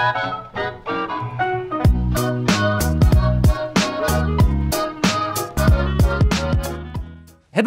Hello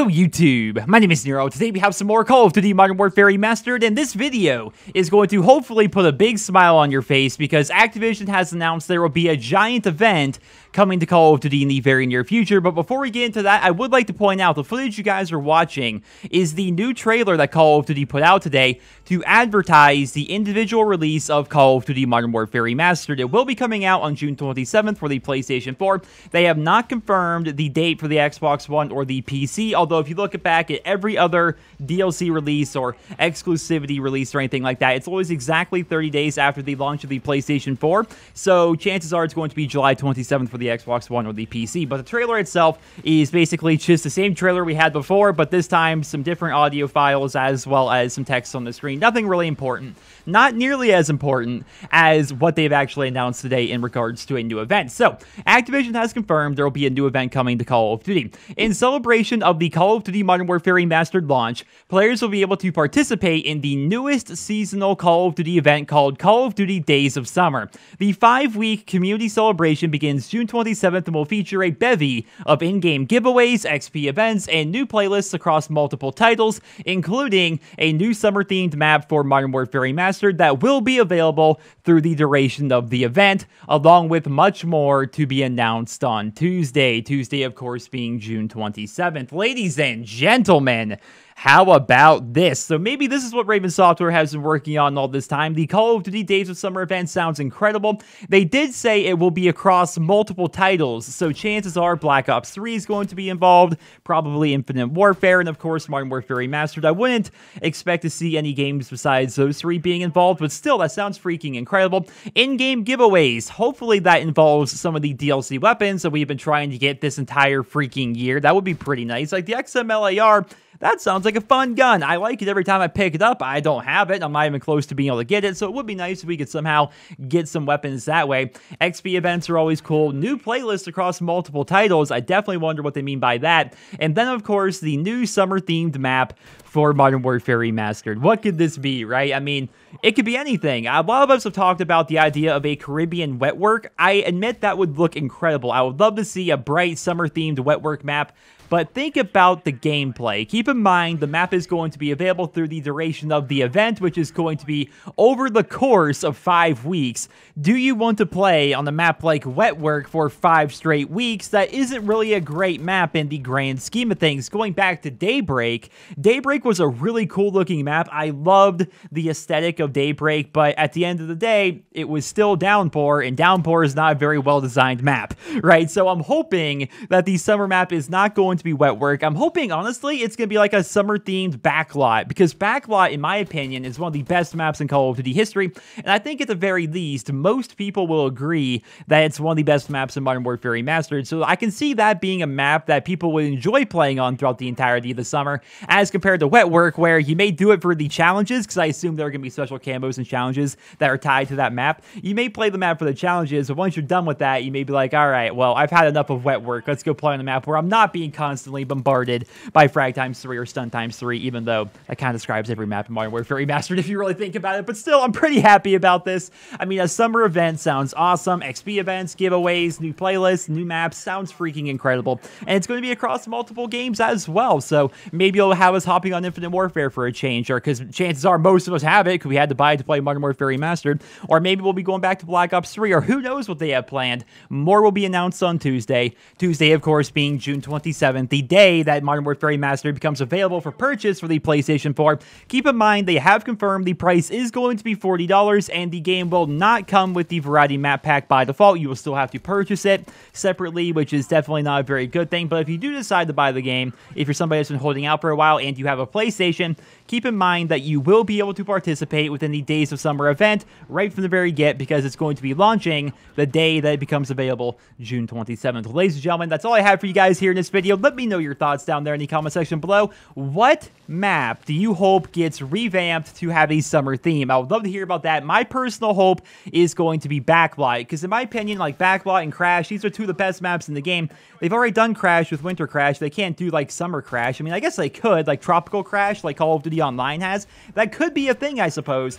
YouTube, my name is Nero. Today we have some more Call of Duty Modern Warfare Remastered, and this video is going to hopefully put a big smile on your face because Activision has announced there will be a giant event coming to Call of Duty in the very near future. But before we get into that, I would like to point out the footage you guys are watching is the new trailer that Call of Duty put out today to advertise the individual release of Call of Duty Modern Warfare Remastered. It will be coming out on June 27th for the PlayStation 4. They have not confirmed the date for the Xbox One or the PC, although if you look back at every other DLC release or exclusivity release or anything like that, it's always exactly 30 days after the launch of the PlayStation 4. So chances are it's going to be July 27th for the Xbox One or the PC. But the trailer itself is basically just the same trailer we had before, but this time some different audio files as well as some text on the screen. Nothing really important. Not nearly as important as what they've actually announced today in regards to a new event. So, Activision has confirmed there will be a new event coming to Call of Duty. In celebration of the Call of Duty Modern Warfare Remastered launch, players will be able to participate in the newest seasonal Call of Duty event called Call of Duty Days of Summer. The 5-week community celebration begins June 27th and will feature a bevy of in-game giveaways, XP events, and new playlists across multiple titles, including a new summer-themed map for Modern Warfare Remastered that will be available through the duration of the event, along with much more to be announced on Tuesday. Tuesday, of course, being June 27th. Ladies and gentlemen, how about this? So maybe this is what Raven Software has been working on all this time. The Call of Duty Days of Summer event sounds incredible. They did say it will be across multiple titles, so chances are Black Ops 3 is going to be involved, probably Infinite Warfare, and of course Modern Warfare Remastered. I wouldn't expect to see any games besides those three being involved, but still, that sounds freaking incredible. In-game giveaways. Hopefully that involves some of the DLC weapons that we've been trying to get this entire freaking year. That would be pretty nice. Like the XMLAR, that sounds like a fun gun. I like it every time I pick it up. I don't have it. I'm not even close to being able to get it, so it would be nice if we could somehow get some weapons that way. XP events are always cool. New playlists across multiple titles. I definitely wonder what they mean by that. And then, of course, the new summer-themed map for Modern Warfare Remastered. What could this be, right? I mean, it could be anything. A lot of us have talked about the idea of a Caribbean wetwork. I admit that would look incredible. I would love to see a bright summer-themed wetwork map. But think about the gameplay. Keep in mind, the map is going to be available through the duration of the event, which is going to be over the course of 5 weeks. Do you want to play on a map like Wetwork for 5 straight weeks? That isn't really a great map in the grand scheme of things. Going back to Daybreak, Daybreak was a really cool looking map. I loved the aesthetic of Daybreak, but at the end of the day, it was still Downpour, and Downpour is not a very well-designed map, right? So I'm hoping that the summer map is not going to be Wetwork. I'm hoping, honestly, it's going to be like a summer-themed Backlot, because Backlot, in my opinion, is one of the best maps in Call of Duty history, and I think at the very least, most people will agree that it's one of the best maps in Modern Warfare Remastered, so I can see that being a map that people would enjoy playing on throughout the entirety of the summer, as compared to Wetwork, where you may do it for the challenges, because I assume there are going to be special camos and challenges that are tied to that map. You may play the map for the challenges, but once you're done with that, you may be like, alright, well, I've had enough of Wetwork, let's go play on a map where I'm not being constantly bombarded by Frag times 3 or Stun times 3, even though that kind of describes every map in Modern Warfare Remastered if you really think about it. But still, I'm pretty happy about this. I mean, a summer event sounds awesome. XP events, giveaways, new playlists, new maps, sounds freaking incredible. And it's going to be across multiple games as well. So maybe you'll have us hopping on Infinite Warfare for a change, or because chances are most of us have it because we had to buy it to play Modern Warfare Remastered. Or maybe we'll be going back to Black Ops 3, or who knows what they have planned. More will be announced on Tuesday. Tuesday, of course, being June 27th, the day that Modern Warfare Remastered becomes available for purchase for the PlayStation 4. Keep in mind, they have confirmed the price is going to be $40, and the game will not come with the Variety Map Pack by default. You will still have to purchase it separately, which is definitely not a very good thing. But if you do decide to buy the game, if you're somebody that's been holding out for a while and you have a PlayStation, keep in mind that you will be able to participate within the Days of Summer event right from the very get, because it's going to be launching the day that it becomes available, June 27th. Ladies and gentlemen, that's all I have for you guys here in this video. Let me know your thoughts down there in the comment section below. What map do you hope gets revamped to have a summer theme? I would love to hear about that. My personal hope is going to be Backlight, because in my opinion, like Backlight and Crash, these are two of the best maps in the game. They've already done Crash with Winter Crash. They can't do like Summer Crash. I mean, I guess they could, like Tropical Crash, like Call of Duty Online has. That could be a thing, I suppose.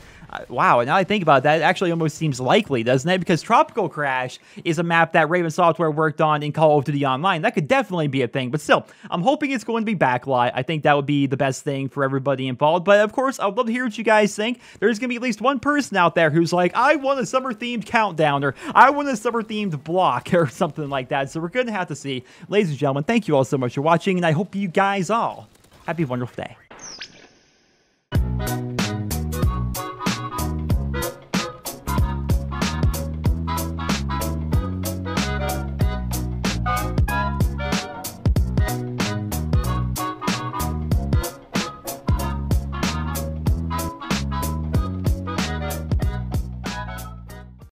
Wow, and now I think about that, it actually almost seems likely, doesn't it? Because Tropical Crash is a map that Raven Software worked on in Call of Duty Online. That could definitely be a thing, but still, I'm hoping it's going to be Backlight. I think that would be the best thing for everybody involved, but of course, I would love to hear what you guys think. There's going to be at least one person out there who's like, I want a summer-themed countdown, or I want a summer-themed block, or something like that, so we're going to have to see. Ladies and gentlemen, thank you all so much for watching, and I hope you guys all have a wonderful day.